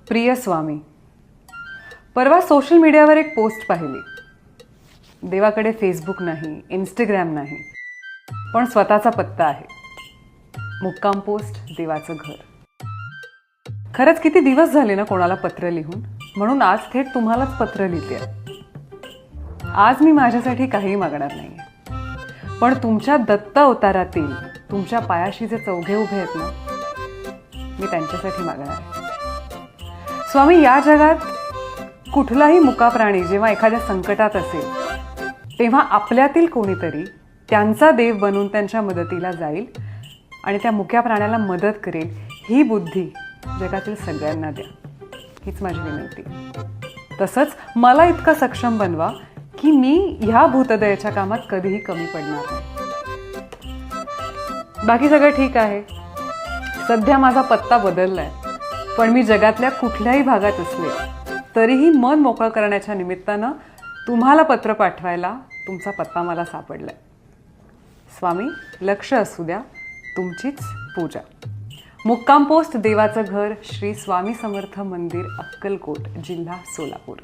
प्रिय स्वामी, परवा सोशल मीडियावर एक पोस्ट पाहिली. देवाकडे फेसबुक नाही, इंस्टाग्राम नाही, पण स्वतःचा पत्ता आहे. मुक्काम पोस्ट देवाचं घर. खरंच किती दिवस झाले ना कोणाला पत्र लिहून, म्हणून आज थेट तुम्हालाच पत्र लिहिते. आज मी माझ्यासाठी काही मागणार नाही, पण तुमच्या दत्त अवतारातील तुमच्या पायाशी जे चौघे उभे आहेत ना, मी त्यांच्यासाठी मागणार आहे. स्वामी, या जगात कुठलाही मुका प्राणी जेव्हा एखाद्या संकटात असेल तेव्हा आपल्यातील कोणीतरी त्यांचा देव बनून त्यांच्या मदतीला जाईल आणि त्या मुक्या प्राण्याला मदत करेल. ही बुद्धी जगातील सगळ्यांना द्या, हीच माझी विनंती. तसंच मला इतका सक्षम बनवा की मी ह्या भूतदयेच्या कामात कधीही कमी पडणार नाही. बाकी सगळं ठीक आहे. सध्या माझा पत्ता बदललाय, पण मी जगातल्या कुठल्याही भागात असले तरीही मन मोकळं करण्याच्या निमित्तानं तुम्हाला पत्र पाठवायला तुमचा पत्ता मला सापडलाय. स्वामी, लक्ष असू द्या, तुमचीच पूजा. मुक्काम पोस्ट देवाचं घर, श्री स्वामी समर्थ मंदिर, अक्कलकोट, जिल्हा सोलापूर.